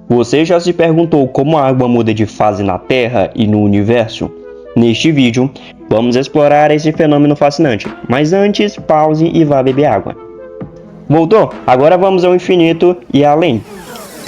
Você já se perguntou como a água muda de fase na Terra e no universo? Neste vídeo, vamos explorar esse fenômeno fascinante, mas antes, pause e vá beber água. Voltou? Agora vamos ao infinito e além.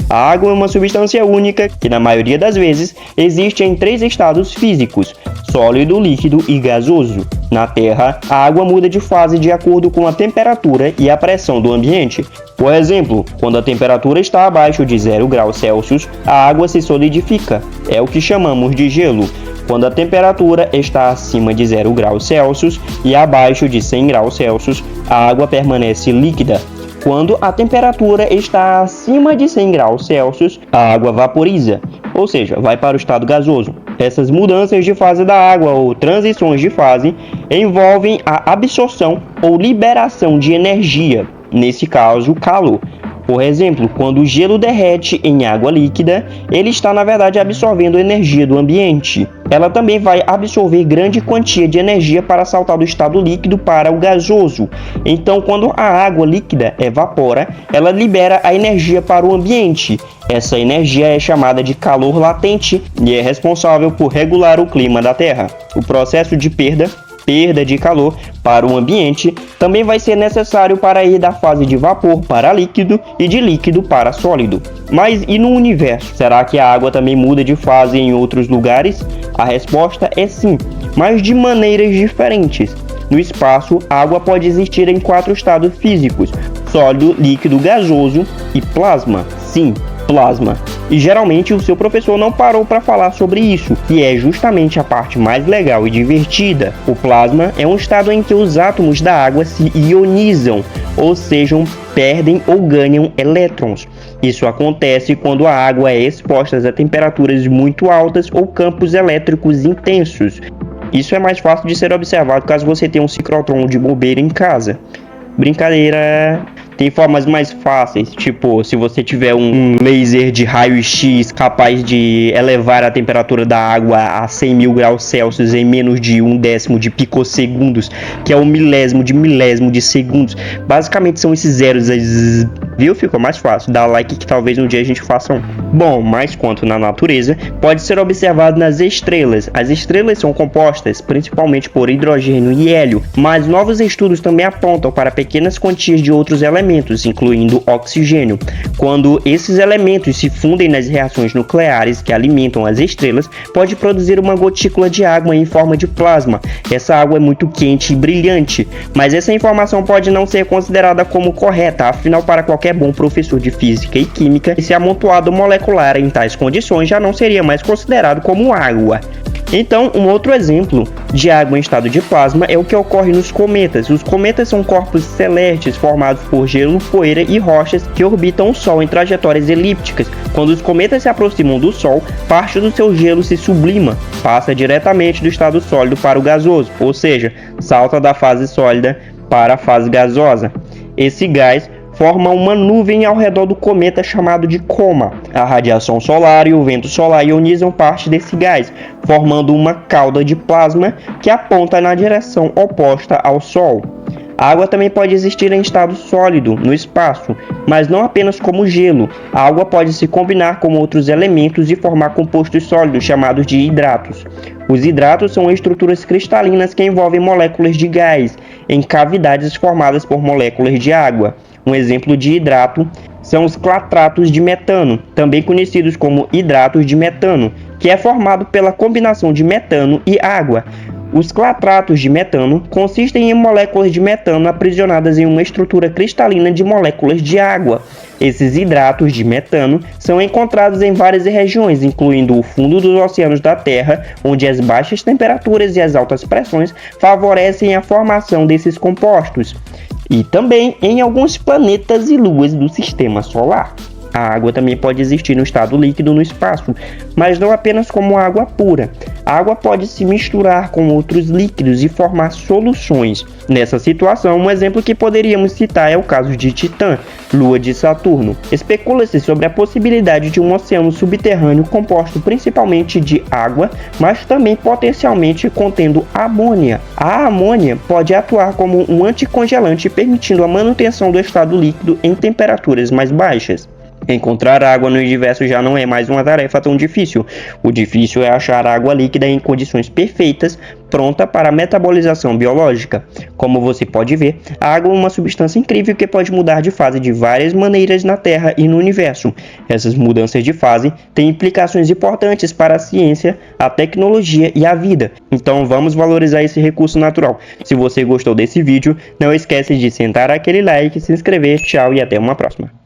A água é uma substância única que, na maioria das vezes, existe em 3 estados físicos: sólido, líquido e gasoso. Na Terra, a água muda de fase de acordo com a temperatura e a pressão do ambiente. Por exemplo, quando a temperatura está abaixo de 0 graus Celsius, a água se solidifica. É o que chamamos de gelo. Quando a temperatura está acima de 0 graus Celsius e abaixo de 100 graus Celsius, a água permanece líquida. Quando a temperatura está acima de 100 graus Celsius, a água vaporiza, ou seja, vai para o estado gasoso. Essas mudanças de fase da água ou transições de fase envolvem a absorção ou liberação de energia, nesse caso, calor. Por exemplo, quando o gelo derrete em água líquida, ele está na verdade absorvendo energia do ambiente. Ela também vai absorver grande quantia de energia para saltar do estado líquido para o gasoso. Então, quando a água líquida evapora, ela libera a energia para o ambiente. Essa energia é chamada de calor latente e é responsável por regular o clima da Terra. O processo de perda de calor para o ambiente também vai ser necessário para ir da fase de vapor para líquido e de líquido para sólido. Mas e no universo? Será que a água também muda de fase em outros lugares? A resposta é sim, mas de maneiras diferentes. No espaço, a água pode existir em 4 estados físicos: sólido, líquido, gasoso e plasma. Sim, plasma. E geralmente o seu professor não parou para falar sobre isso, que é justamente a parte mais legal e divertida. O plasma é um estado em que os átomos da água se ionizam, ou seja, perdem ou ganham elétrons. Isso acontece quando a água é exposta a temperaturas muito altas ou campos elétricos intensos. Isso é mais fácil de ser observado caso você tenha um ciclotron de bobeira em casa. Brincadeira. Tem formas mais fáceis, tipo, se você tiver um laser de raio-x capaz de elevar a temperatura da água a 100.000 graus Celsius em menos de 1/10 de picosegundos, que é um milésimo de segundos. Basicamente são esses zeros, viu? Ficou mais fácil. Dá like que talvez um dia a gente faça um. Bom, mais quanto na natureza, pode ser observado nas estrelas. As estrelas são compostas principalmente por hidrogênio e hélio, mas novos estudos também apontam para pequenas quantias de outros elementos, incluindo oxigênio. Quando esses elementos se fundem nas reações nucleares que alimentam as estrelas, pode produzir uma gotícula de água em forma de plasma. Essa água é muito quente e brilhante, mas essa informação pode não ser considerada como correta, afinal, para qualquer bom professor de física e química, esse amontoado molecular em tais condições já não seria mais considerado como água. Então, um outro exemplo de água em estado de plasma é o que ocorre nos cometas. Os cometas são corpos celestes formados por gelo, poeira e rochas que orbitam o Sol em trajetórias elípticas. Quando os cometas se aproximam do Sol, parte do seu gelo se sublima, passa diretamente do estado sólido para o gasoso, ou seja, salta da fase sólida para a fase gasosa. Esse gás forma uma nuvem ao redor do cometa chamado de coma. A radiação solar e o vento solar ionizam parte desse gás, formando uma cauda de plasma que aponta na direção oposta ao Sol. A água também pode existir em estado sólido no espaço, mas não apenas como gelo. A água pode se combinar com outros elementos e formar compostos sólidos chamados de hidratos. Os hidratos são estruturas cristalinas que envolvem moléculas de gás em cavidades formadas por moléculas de água. Um exemplo de hidrato são os clatratos de metano, também conhecidos como hidratos de metano, que é formado pela combinação de metano e água. Os clatratos de metano consistem em moléculas de metano aprisionadas em uma estrutura cristalina de moléculas de água. Esses hidratos de metano são encontrados em várias regiões, incluindo o fundo dos oceanos da Terra, onde as baixas temperaturas e as altas pressões favorecem a formação desses compostos, e também em alguns planetas e luas do sistema solar. A água também pode existir no estado líquido no espaço, mas não apenas como água pura. A água pode se misturar com outros líquidos e formar soluções. Nessa situação, um exemplo que poderíamos citar é o caso de Titã, lua de Saturno. Especula-se sobre a possibilidade de um oceano subterrâneo composto principalmente de água, mas também potencialmente contendo amônia. A amônia pode atuar como um anticongelante, permitindo a manutenção do estado líquido em temperaturas mais baixas. Encontrar água no universo já não é mais uma tarefa tão difícil. O difícil é achar água líquida em condições perfeitas, pronta para a metabolização biológica. Como você pode ver, a água é uma substância incrível que pode mudar de fase de várias maneiras na Terra e no universo. Essas mudanças de fase têm implicações importantes para a ciência, a tecnologia e a vida. Então vamos valorizar esse recurso natural. Se você gostou desse vídeo, não esquece de sentar aquele like, se inscrever, tchau e até uma próxima.